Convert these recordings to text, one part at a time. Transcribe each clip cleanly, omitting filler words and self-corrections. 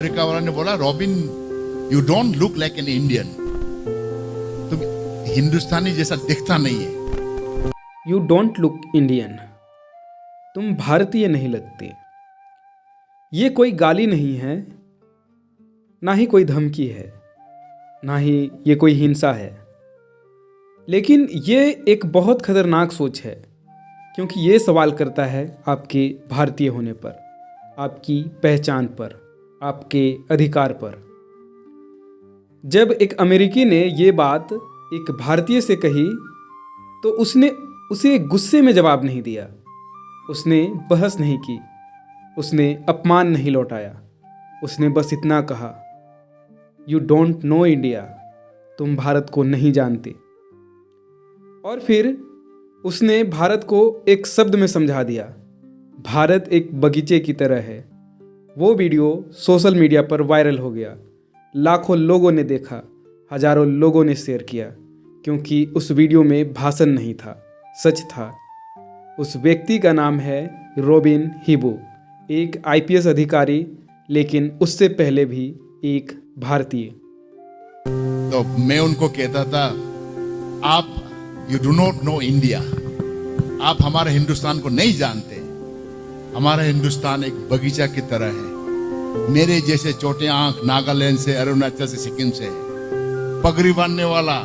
Africa वाला ने बोला, robin you don't look like an Indian, तुम हिंदुस्तानी जैसा दिखता नहीं है। यू डोंट लुक इंडियन, तुम भारतीय नहीं लगते। ये कोई गाली नहीं है, ना ही कोई धमकी है, ना ही ये कोई हिंसा है, लेकिन ये एक बहुत खतरनाक सोच है, क्योंकि ये सवाल करता है आपके भारतीय होने पर, आपकी पहचान पर, आपके अधिकार पर। जब एक अमेरिकी ने ये बात एक भारतीय से कही तो उसने उसे गुस्से में जवाब नहीं दिया, उसने बहस नहीं की, उसने अपमान नहीं लौटाया, उसने बस इतना कहा, यू डोंट नो इंडिया, तुम भारत को नहीं जानते। और फिर उसने भारत को एक शब्द में समझा दिया, भारत एक बगीचे की तरह है। वो वीडियो सोशल मीडिया पर वायरल हो गया, लाखों लोगों ने देखा, हजारों लोगों ने शेयर किया, क्योंकि उस वीडियो में भाषण नहीं था, सच था। उस व्यक्ति का नाम है रॉबिन हिबू, एक आईपीएस अधिकारी, लेकिन उससे पहले भी एक भारतीय। तो मैं उनको कहता था, आप you do not know India, आप हमारे हिंदुस्तान को नहीं जानते। हमारा हिंदुस्तान एक बगीचा की तरह है। मेरे जैसे छोटे आंख नागालैंड से, अरुणाचल से, सिक्किम से, पगड़ी बांधने वाला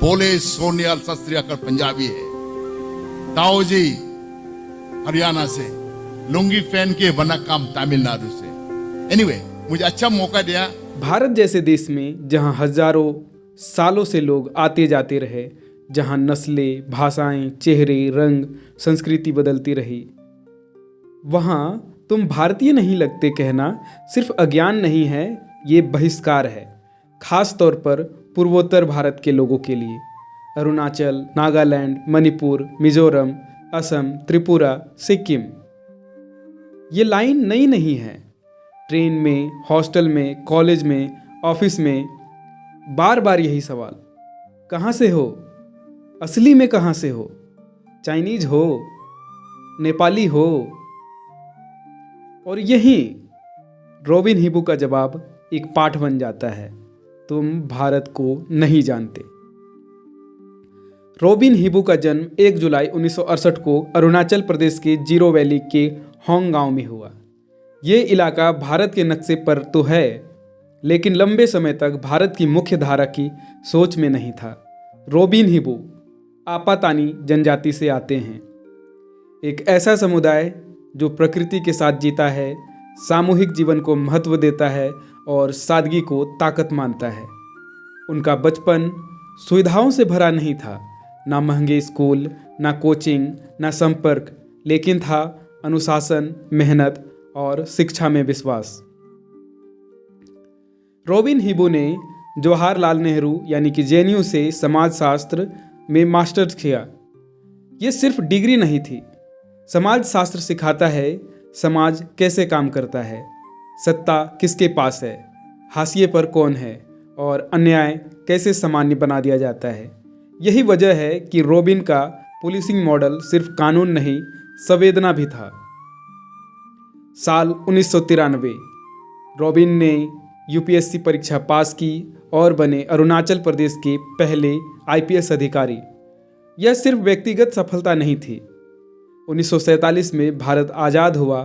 बोले सोनियाल सत श्री अकाल पंजाबी है, ताऊ जी हरियाणा से, लुंगी फैन के वनक्कम तमिलनाडु से। एनीवे, मुझे अच्छा मौका दिया। भारत जैसे देश में जहां हजारों सालों से लोग आते जाते रहे, जहां नस्लें, भाषाएं, चेहरे, रंग, संस्कृति बदलती रही, वहां तुम भारतीय नहीं लगते कहना सिर्फ अज्ञान नहीं है, ये बहिष्कार है। खास तौर पर पूर्वोत्तर भारत के लोगों के लिए, अरुणाचल, नागालैंड, मणिपुर, मिजोरम, असम, त्रिपुरा, सिक्किम। ये लाइन नई नहीं है। ट्रेन में, हॉस्टल में, कॉलेज में, ऑफिस में बार बार यही सवाल, कहाँ से हो, असली में कहाँ से हो, चाइनीज हो, नेपाली हो। और यही रॉबिन हिबू का जवाब एक पाठ बन जाता है, तुम भारत को नहीं जानते। रॉबिन हिबू का जन्म 1 जुलाई 1968 को अरुणाचल प्रदेश के जीरो वैली के होंग गांव में हुआ। ये इलाका भारत के नक्शे पर तो है, लेकिन लंबे समय तक भारत की मुख्य धारा की सोच में नहीं था। रॉबिन हिबू आपातानी जनजाति से आते हैं, एक ऐसा समुदाय जो प्रकृति के साथ जीता है, सामूहिक जीवन को महत्व देता है और सादगी को ताकत मानता है। उनका बचपन सुविधाओं से भरा नहीं था, ना महंगे स्कूल, ना कोचिंग, ना संपर्क, लेकिन था अनुशासन, मेहनत और शिक्षा में विश्वास। रॉबिन हिबू ने जवाहरलाल नेहरू यानी कि जेएनयू से समाजशास्त्र में मास्टर्स किया। ये सिर्फ डिग्री नहीं थी। समाज शास्त्र सिखाता है समाज कैसे काम करता है, सत्ता किसके पास है, हाशिए पर कौन है और अन्याय कैसे सामान्य बना दिया जाता है। यही वजह है कि रॉबिन का पुलिसिंग मॉडल सिर्फ कानून नहीं, संवेदना भी था। साल 1993 रॉबिन ने यूपीएससी परीक्षा पास की और बने अरुणाचल प्रदेश के पहले आईपीएस अधिकारी। यह सिर्फ व्यक्तिगत सफलता नहीं थी। 1947 में भारत आज़ाद हुआ,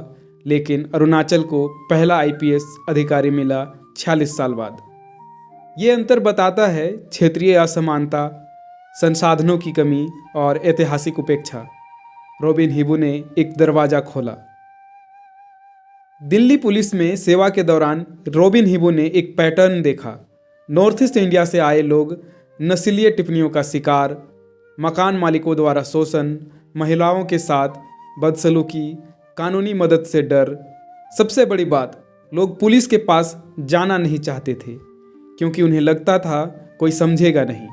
लेकिन अरुणाचल को पहला आईपीएस अधिकारी मिला 46 साल बाद। ये अंतर बताता है क्षेत्रीय असमानता, संसाधनों की कमी और ऐतिहासिक उपेक्षा। रॉबिन हिबू ने एक दरवाज़ा खोला। दिल्ली पुलिस में सेवा के दौरान रॉबिन हिबू ने एक पैटर्न देखा। नॉर्थ ईस्ट इंडिया से आए लोग नस्लीय टिप्पणियों का शिकार, मकान मालिकों द्वारा शोषण, महिलाओं के साथ बदसलूकी, कानूनी मदद से डर। सबसे बड़ी बात, लोग पुलिस के पास जाना नहीं चाहते थे, क्योंकि उन्हें लगता था कोई समझेगा नहीं।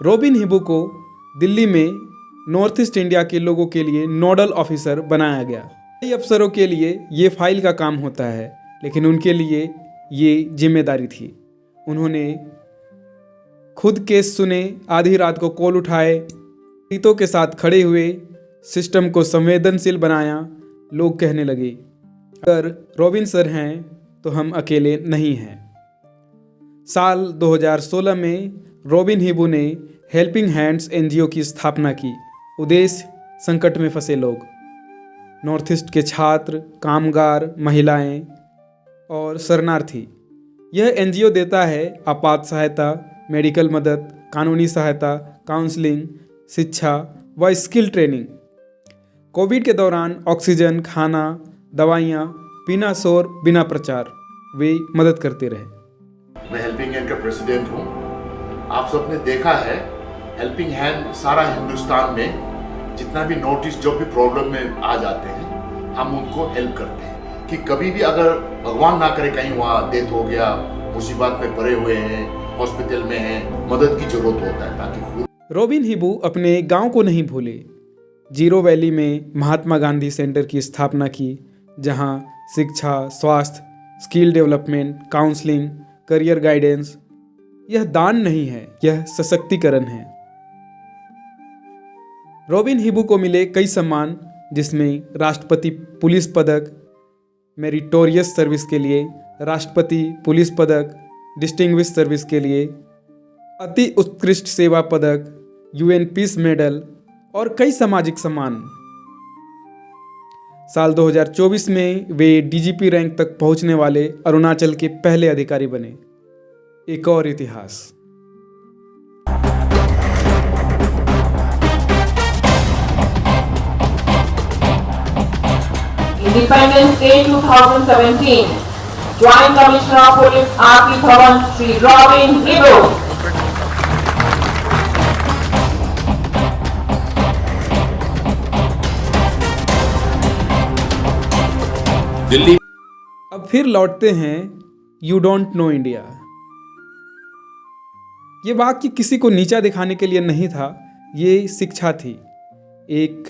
रॉबिन हिबू को दिल्ली में नॉर्थ ईस्ट इंडिया के लोगों के लिए नोडल ऑफिसर बनाया गया। कई अफसरों के लिए ये फाइल का काम होता है, लेकिन उनके लिए ये जिम्मेदारी थी। उन्होंने खुद केस सुने, आधी रात को कॉल उठाए, पीड़ितों के साथ खड़े हुए, सिस्टम को संवेदनशील बनाया। लोग कहने लगे, अगर रॉबिन सर हैं तो हम अकेले नहीं हैं। साल 2016 में रॉबिन हिबू ने हेल्पिंग हैंड्स एनजीओ की स्थापना की। उद्देश्य संकट में फंसे लोग, नॉर्थ ईस्ट के छात्र, कामगार, महिलाएं और शरणार्थी। यह एनजीओ देता है आपात सहायता, मेडिकल मदद, कानूनी सहायता, काउंसलिंग, शिक्षा व स्किल ट्रेनिंग। कोविड के दौरान ऑक्सीजन, खाना, दवाइयाँ, बिना शोर, बिना प्रचार, वे मदद करते रहे। मैं हेल्पिंग हैंड का प्रेसिडेंट हूँ। आप सबने देखा है हेल्पिंग हैंड सारा हिंदुस्तान में जितना भी नॉर्थ ईस्ट जो भी प्रॉब्लम में आ जाते हैं, हम उनको हेल्प करते हैं कि कभी भी अगर भगवान ना करे कहीं वहाँ डेथ हो गया, मुसीबत में पड़े हुए हैं, हॉस्पिटल में हैं, मदद की जरूरत होता है ताकि। रॉबिन हिबू अपने गांव को नहीं भूले। जीरो वैली में महात्मा गांधी सेंटर की स्थापना की, जहां शिक्षा, स्वास्थ्य, skill development, counselling, career guidance. यह दान नहीं है, यह सशक्तिकरण है। रॉबिन हिबू को मिले कई सम्मान, जिसमें राष्ट्रपति पुलिस पदक, मेरिटोरियस सर्विस के लिए राष्ट्रपति पुलिस पदक, डिस्टिंग्विश सर्विस के लिए अति उत्कृष्ट सेवा पदक, यूएन पीस मेडल और कई सामाजिक सम्मान। साल 2024 में वे डीजीपी रैंक तक पहुंचने वाले अरुणाचल के पहले अधिकारी बने। एक और इतिहास। Independence Day 2017. Joint Commissioner of Police R.P. Dhawan, Sri Robin Hibu. Delhi. अब फिर लौटते हैं यू डोंट नो इंडिया। ये वाक्य किसी को नीचा दिखाने के लिए नहीं था, ये शिक्षा थी। एक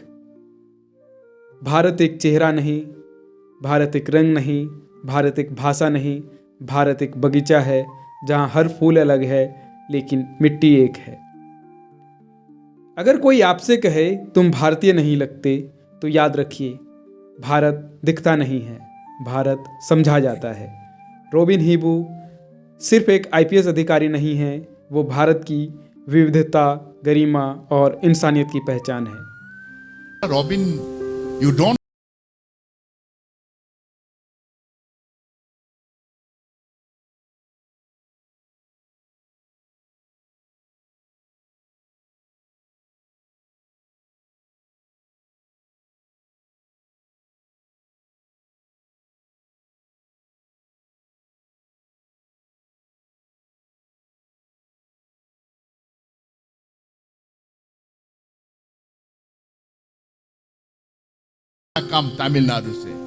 भारत एक चेहरा नहीं, भारत एक रंग नहीं, भारत एक भाषा नहीं, भारत एक बगीचा है जहां हर फूल अलग है लेकिन मिट्टी एक है। अगर कोई आपसे कहे तुम भारतीय नहीं लगते, तो याद रखिए, भारत दिखता नहीं है, भारत समझा जाता है। रॉबिन हिबू सिर्फ एक आईपीएस अधिकारी नहीं है, वो भारत की विविधता, गरिमा और इंसानियत की पहचान है। Robin, you don't come Tamil Nadu से।